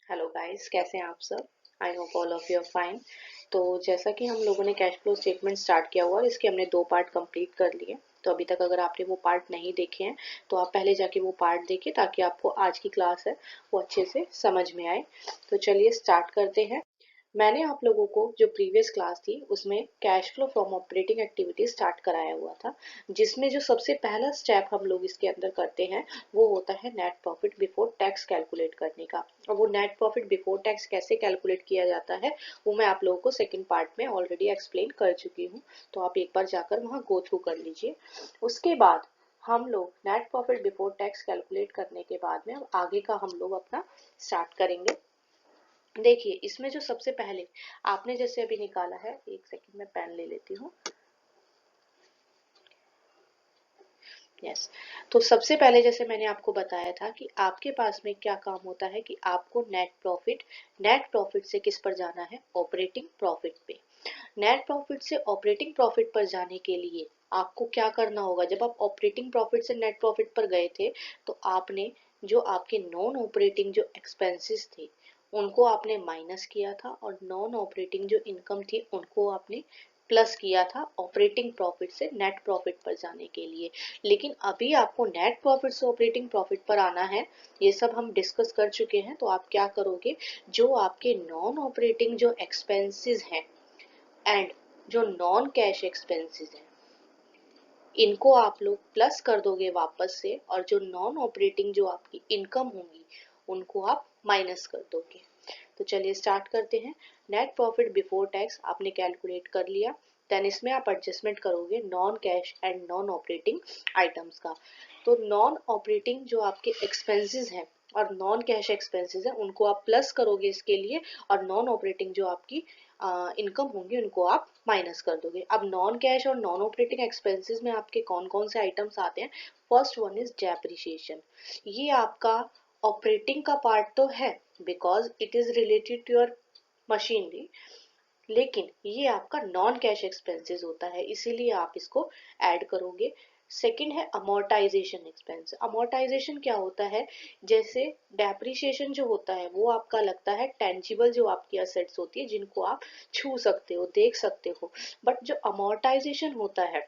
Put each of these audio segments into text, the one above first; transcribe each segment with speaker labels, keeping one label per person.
Speaker 1: Hello guys, कैसे हैं आप सब। I hope all of you are fine. तो जैसा कि हम लोगों ने कैश फ्लो स्टेटमेंट स्टार्ट किया हुआ है, इसके हमने 2 पार्ट कंप्लीट कर लिए। तो अभी तक अगर आपने वो पार्ट नहीं देखे हैं तो आप पहले जाके वो पार्ट देखिए, ताकि आपको आज की क्लास है वो अच्छे से समझ में आए। तो चलिए स्टार्ट करते हैं। मैंने आप लोगों को जो प्रीवियस क्लास थी उसमें cash flow from operating activity start कराया हुआ था, जिसमें जो सबसे पहला स्टेप हम लोग इसके अंदर करते हैं वो होता है net profit before tax calculate करने का। और वो नेट प्रॉफिट बिफोर टैक्स कैसे कैलकुलेट किया जाता है वो मैं आप लोगों को सेकंड पार्ट में ऑलरेडी एक्सप्लेन कर चुकी हूँ। तो आप एक बार जाकर वहाँ गो थ्रू कर लीजिए। उसके बाद हम लोग net profit before tax calculate करने के बाद में अब आगे का हम लोग अपना स्टार्ट करेंगे। देखिए, इसमें जो सबसे पहले आपने जैसे अभी निकाला है, एक सेकंड में पेन ले लेती हूँ। यस। तो सबसे पहले जैसे मैंने आपको बताया था कि आपके पास में क्या काम होता है कि आपको नेट प्रॉफिट से किस पर जाना है, ऑपरेटिंग प्रॉफिट पे। नेट प्रॉफिट से ऑपरेटिंग प्रॉफिट पर जाने के लिए आपको क्या करना होगा। जब आप ऑपरेटिंग प्रॉफिट से नेट प्रॉफिट पर गए थे तो आपने जो आपके नॉन ऑपरेटिंग जो एक्सपेंसेस थे उनको आपने माइनस किया था, और नॉन ऑपरेटिंग जो इनकम थी उनको आपने प्लस किया था ऑपरेटिंग प्रॉफिट से नेट प्रॉफिट पर जाने के लिए। लेकिन अभी आपको नेट प्रॉफिट से ऑपरेटिंग प्रॉफिट पर आना है। ये सब हम डिस्कस कर चुके हैं। तो आप क्या करोगे, जो आपके नॉन ऑपरेटिंग जो एक्सपेंसेस हैं एंड जो नॉन कैश एक्सपेंसेस हैं इनको आप लोग प्लस कर दोगे वापस से, और जो नॉन ऑपरेटिंग जो आपकी इनकम होंगी उनको आप माइनस कर दोगे। तो चलिए स्टार्ट करते हैं। नेट प्रॉफिट बिफोर टैक्स आपने कैलकुलेट कर लिया। देन इसमें आप एडजस्टमेंट करोगे non cash and non operating items का। तो नॉन ऑपरेटिंग जो आपके एक्सपेंसेस हैं और नॉन कैश एक्सपेंसेस हैं उनको आप प्लस करोगे इसके लिए, और नॉन ऑपरेटिंग जो आपकी इनकम होंगी उनको आप माइनस कर दोगे। अब नॉन कैश और नॉन ऑपरेटिंग एक्सपेंसेस में आपके कौन कौन से आइटम्स आते हैं। First one is depreciation. ये आपका ऑपरेटिंग का पार्ट तो है because it is related to your machinery, लेकिन ये आपका नॉन कैश एक्सपेंसेस होता है, इसीलिए आप इसको ऐड करोगे। सेकंड है अमोर्टाइजेशन एक्सपेंस। अमोर्टाइजेशन क्या होता है, जैसे डेप्रिसिएशन जो होता है वो आपका लगता है टेंजिबल जो आपकी असेट्स होती है जिनको आप छू सकते हो, देख सकते हो। बट जो अमोर्टाइजेशन होता है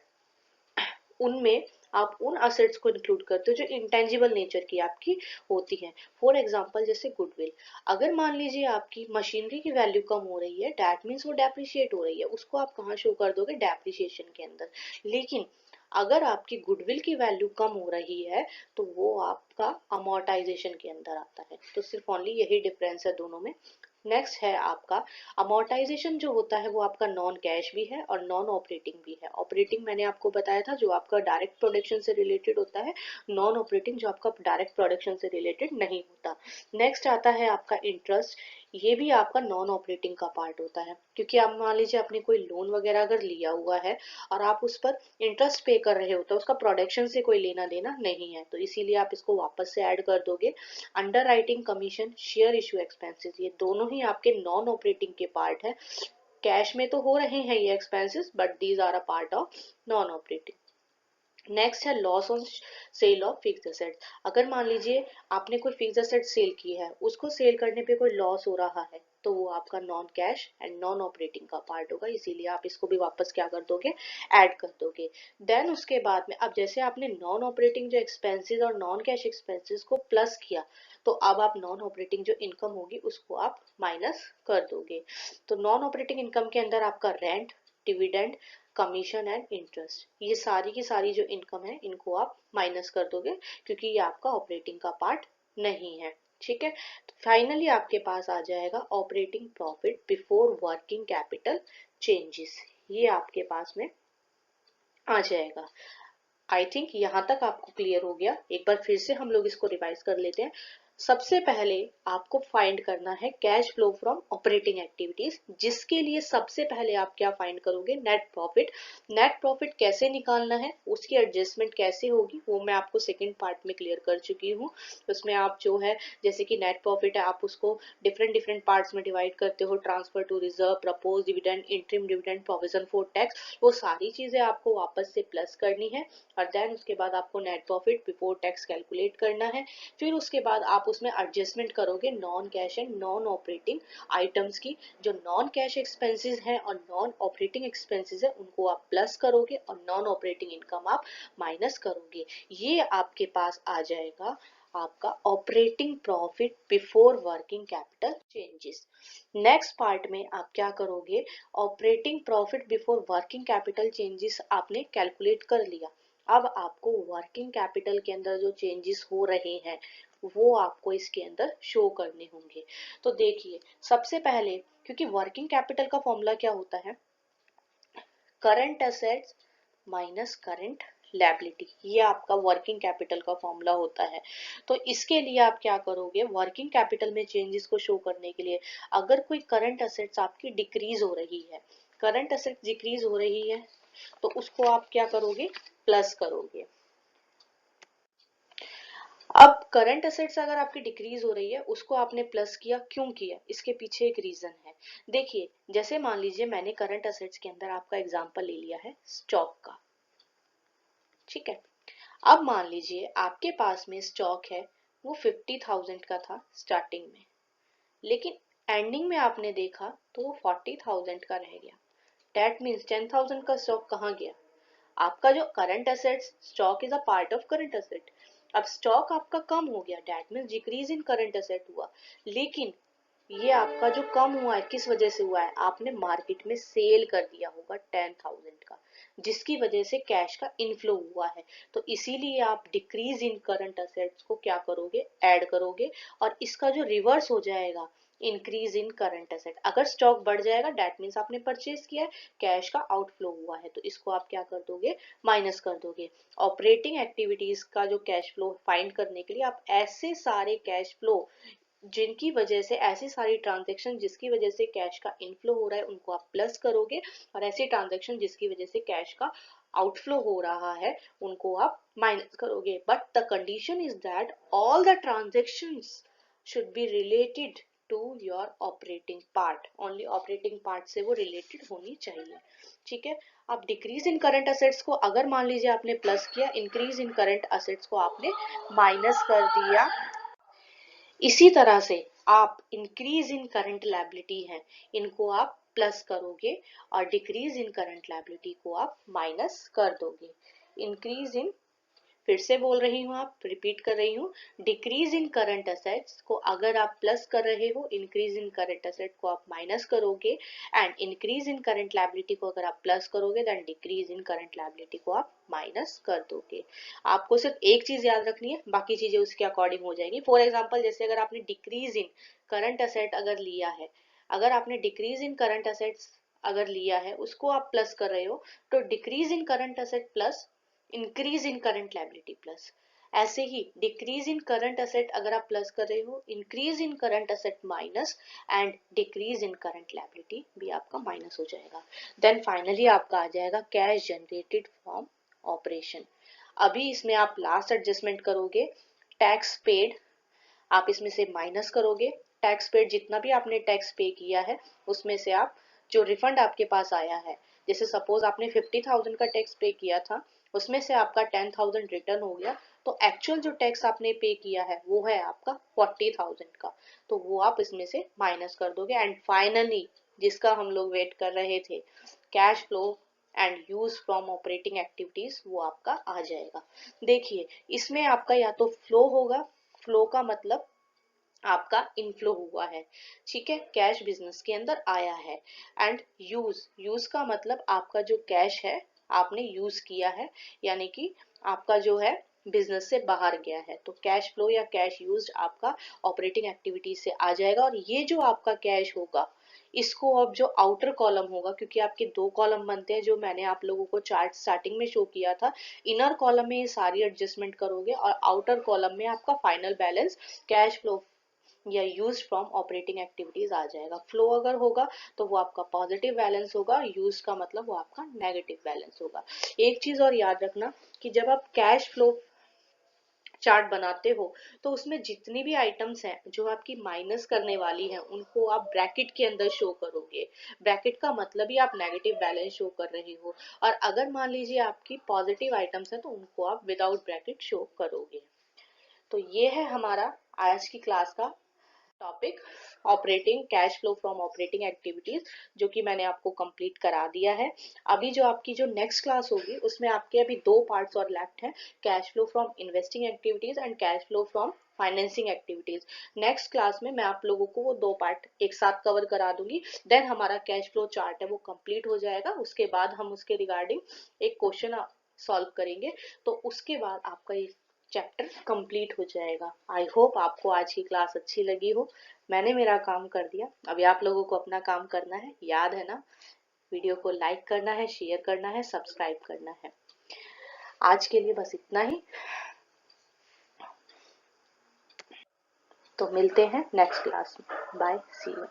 Speaker 1: उनमें आप उन असेट्स को इंक्लूड करते हो जो इंटेंजिबल नेचर की आपकी होती है। फॉर एग्जांपल जैसे गुडविल। अगर मान लीजिए आपकी मशीनरी की वैल्यू कम हो रही है, दैट मीन्स वो डेप्रिशिएट हो रही है, उसको आप कहाँ शो कर दोगे, डेप्रिशिएशन के अंदर। लेकिन अगर आपकी गुडविल की वैल्यू कम हो रही है तो वो आपका अमोर्टाइजेशन के अंदर आता है। तो सिर्फ ओनली यही डिफरेंस है दोनों में। नेक्स्ट है आपका अमोर्टाइजेशन जो होता है वो आपका नॉन कैश भी है और नॉन ऑपरेटिंग भी है। ऑपरेटिंग मैंने आपको बताया था जो आपका डायरेक्ट प्रोडक्शन से रिलेटेड होता है, नॉन ऑपरेटिंग जो आपका डायरेक्ट प्रोडक्शन से रिलेटेड नहीं होता। नेक्स्ट आता है आपका इंटरेस्ट। ये भी आपका नॉन ऑपरेटिंग का पार्ट होता है, क्योंकि आप मान लीजिए आपने कोई लोन वगैरह अगर लिया हुआ है और आप उस पर इंटरेस्ट पे कर रहे हो तो उसका प्रोडक्शन से कोई लेना देना नहीं है, तो इसीलिए आप इसको वापस से ऐड कर दोगे। Underwriting commission, share issue expenses, ये दोनों ही आपके नॉन ऑपरेटिंग के पार्ट है। कैश में तो हो रहे हैं ये expenses but these are a part of non operating. Next है loss on sale of fix asset. अगर मान लीजिए आपने कोई फिक्स एसेट सेल की है, उसको सेल करने पे कोई लॉस हो रहा है तो वो आपका non cash and non operating का पार्ट होगा, इसीलिए आप इसको भी वापस क्या कर दोगे, ऐड कर दोगे। देन उसके बाद में अब जैसे आपने नॉन ऑपरेटिंग जो एक्सपेंसेस और नॉन कैश एक्सपेंसेस को प्लस किया, तो अब आप नॉन ऑपरेटिंग जो इनकम होगी उसको आप माइनस कर दोगे। तो नॉन ऑपरेटिंग इनकम के अंदर आपका rent, dividend, commission and interest, ये सारी की सारी जो इनकम है इनको आप माइनस कर दोगे, क्योंकि ये आपका ऑपरेटिंग का पार्ट नहीं है। ठीक है। तो फाइनली आपके पास आ जाएगा operating profit before working capital changes, ये आपके पास में आ जाएगा। आई थिंक यहाँ तक आपको क्लियर हो गया। एक बार फिर से हम लोग इसको रिवाइज कर लेते हैं। सबसे पहले आपको फाइंड करना है cash flow from operating activities, जिसके लिए सबसे पहले आप क्या फाइंड करोगे, नेट प्रॉफिट। नेट प्रॉफिट कैसे निकालना है, उसकी एडजस्टमेंट कैसे होगी वो मैं आपको सेकंड पार्ट में क्लियर कर चुकी हूँ। उसमें आप जो है जैसे कि नेट प्रॉफिट है आप उसको डिफरेंट डिफरेंट पार्ट्स में डिवाइड करते हो, transfer to reserve, propose dividend, interim dividend, provision for tax, वो सारी चीजें आपको वापस से प्लस करनी है। और देन उसके बाद आपको net profit before tax calculate करना है। फिर उसके बाद आप आप उसमें एडजस्टमेंट करोगे non cash and non operating items की। जो नॉन कैश एक्सपेंसेस हैं और नॉन ऑपरेटिंग एक्सपेंसेस है उनको आप प्लस करोगे और नॉन ऑपरेटिंग इनकम आप माइनस करोगे। ये आपके पास आ जाएगा आपका operating profit before working capital changes. Next part में आप क्या करोगे, operating profit before working capital changes आपने कैलकुलेट कर लिया। अब आपको वर्किंग कैपिटल के अंदर जो चेंजेस हो रहे हैं वो आपको इसके अंदर शो करने होंगे। तो देखिए सबसे पहले, क्योंकि वर्किंग कैपिटल का फॉर्मूला क्या होता है, current assets minus current liability, ये आपका वर्किंग कैपिटल का फॉर्मूला होता है। तो इसके लिए आप क्या करोगे, वर्किंग कैपिटल में चेंजेस को शो करने के लिए अगर कोई करंट एसेट्स आपकी डिक्रीज हो रही है, करंट एसेट्स डिक्रीज हो रही है तो उसको आप क्या करोगे, प्लस करोगे। अब करंट एसेट्स अगर आपकी डिक्रीज हो रही है उसको आपने प्लस किया, क्यों किया, इसके पीछे एक रीजन है। देखिए जैसे मान लीजिए मैंने करंट एसेट्स के अंदर आपका एग्जांपल ले लिया है स्टॉक का, ठीक है। अब मान लीजिए आपके पास में स्टॉक है वो 50,000 का था स्टार्टिंग में, लेकिन एंडिंग में आपने देखा तो वो 40,000 का रह गया। दैट मीन्स 10,000 का स्टॉक कहाँ गया, आपका जो current assets, stock is a part of current asset. अब स्टॉक आपका कम हो गया, that means decrease in current asset हुआ। लेकिन ये आपका जो कम हुआ है किस वजह से हुआ है, आपने मार्केट में सेल कर दिया होगा 10,000 का, जिसकी वजह से कैश का इनफ्लो हुआ है। तो इसीलिए आप डिक्रीज इन करंट एसेट्स को क्या करोगे, ऐड करोगे, और इसका जो रिवर्स हो जाएगा इंक्रीज इन करंट एसेट। अगर स्टॉक बढ़ जाएगा दैट मीन्स आपने परचेज किया है, कैश का आउटफ्लो हुआ है, तो इसको आप क्या कर दोगे, माइनस कर दोगे। ऑपरेटिंग एक्टिविटीज का जो कैश फ्लो फाइंड करने के लिए आप ऐसे सारे कैश फ्लो जिनकी वजह से, ऐसी सारी ट्रांजेक्शन जिसकी वजह से कैश का इनफ्लो हो रहा है उनको आप प्लस करोगे, और ऐसी ट्रांजेक्शन जिसकी वजह से कैश का आउटफ्लो हो रहा है उनको आप माइनस करोगे। But the condition is that all the transactions should be related to your operating part, only operating part से वो रिलेटेड होनी चाहिए, ठीक है। अब डिक्रीज इन करंट असेट्स को अगर मान लीजिए आपने प्लस किया, इंक्रीज इन करंट असेट्स को आपने माइनस कर दिया। इसी तरह से आप इंक्रीज इन करंट लायबिलिटी है इनको आप प्लस करोगे और डिक्रीज इन करंट लायबिलिटी को आप माइनस कर दोगे। इंक्रीज इन, फिर से बोल रही हूँ, आप रिपीट कर रही हूँ, डिक्रीज इन करंट असेट्स को अगर आप प्लस कर रहे हो, इंक्रीज इन करंट असेट को आप माइनस करोगे, and increase in current liability को अगर आप प्लस करोगे then decrease in current liability को आप माइनस कर दोगे। आपको सिर्फ एक चीज याद रखनी है, बाकी चीजें उसके अकॉर्डिंग हो जाएगी। फॉर एग्जाम्पल जैसे अगर आपने डिक्रीज इन करंट असेट अगर लिया है, अगर आपने डिक्रीज इन करंट असेट्स अगर लिया है उसको आप प्लस कर रहे हो, तो decrease in current asset plus increase in current liability plus. ऐसे ही डिक्रीज इन करंट असेट अगर आप प्लस कर रहे हो, increase in current asset minus, and decrease in current liability भी आपका माइनस हो जाएगा। देन फाइनली आपका आ जाएगा कैश जनरेटेड फ्रॉम ऑपरेशन। अभी इसमें आप लास्ट एडजस्टमेंट करोगे, टैक्स पेड आप इसमें से माइनस करोगे। टैक्स पेड जितना भी आपने टैक्स पे किया है उसमें से आप जो रिफंड आपके पास आया है, जैसे सपोज आपने 50,000 का टैक्स पे किया था, उसमें से आपका 10,000 रिटर्न हो गया, तो एक्चुअल जो टैक्स आपने पे किया है वो है आपका 40,000 का, तो वो आप इसमें से माइनस कर दोगे। एंड फाइनली जिसका हम लोग वेट कर रहे थे, cash flow and use from operating activities, वो आपका आ जाएगा। देखिए इसमें आपका या तो फ्लो होगा, फ्लो का मतलब आपका इनफ्लो हुआ है, ठीक है, कैश बिजनेस के अंदर आया है। एंड यूज, यूज का मतलब आपका जो कैश है आपने यूज किया है, यानी कि आपका जो है बिजनेस से बाहर गया है, तो कैश फ्लो या कैश यूज आपका ऑपरेटिंग एक्टिविटी से आ जाएगा। और ये जो आपका कैश होगा इसको अब जो आउटर कॉलम होगा, क्योंकि आपके दो कॉलम बनते हैं जो मैंने आप लोगों को चार्ट स्टार्टिंग में शो किया था, इनर कॉलम में ये सारी एडजस्टमेंट करोगे और आउटर कॉलम में आपका फाइनल बैलेंस कैश फ्लो या यूज फ्रॉम ऑपरेटिंग एक्टिविटीज आ जाएगा। फ्लो अगर होगा तो वो आपका पॉजिटिव बैलेंस होगा, यूज का मतलब वो आपका नेगेटिव बैलेंस होगा। एक चीज और याद रखना कि जब आप कैश फ्लो चार्ट बनाते हो तो उसमें जितनी भी आइटम्स हैं जो आपकी माइनस करने वाली हैं उनको आप ब्रैकेट के अंदर शो करोगे। ब्रैकेट का मतलब ही आप नेगेटिव बैलेंस शो कर रहे हो, और अगर मान लीजिए आपकी पॉजिटिव आइटम्स हैं तो उनको आप विदाउट ब्रैकेट शो करोगे। तो ये है हमारा आज की क्लास का topic operating cash flow from operating activities, जो कि मैंने आपको कंप्लीट करा दिया है। अभी जो आपकी जो नेक्स्ट क्लास होगी उसमें आपके अभी दो पार्ट्स और लेफ्ट हैं, cash flow from investing activities and cash flow from financing activities. Next class में मैं आप लोगों को वो दो पार्ट एक साथ कवर करा दूंगी। देन हमारा कैश फ्लो चार्ट है वो कंप्लीट हो जाएगा। उसके बाद हम उसके रिगार्डिंग एक क्वेश्चन सॉल्व करेंगे, तो उसके बाद आपका ये चैप्टर कंप्लीट हो जाएगा। आई होप आपको आज की क्लास अच्छी लगी हो। मैंने मेरा काम कर दिया, अभी आप लोगों को अपना काम करना है, याद है ना? वीडियो को लाइक करना है, शेयर करना है, सब्सक्राइब करना है। आज के लिए बस इतना ही। तो मिलते हैं नेक्स्ट क्लास में। Bye, see you.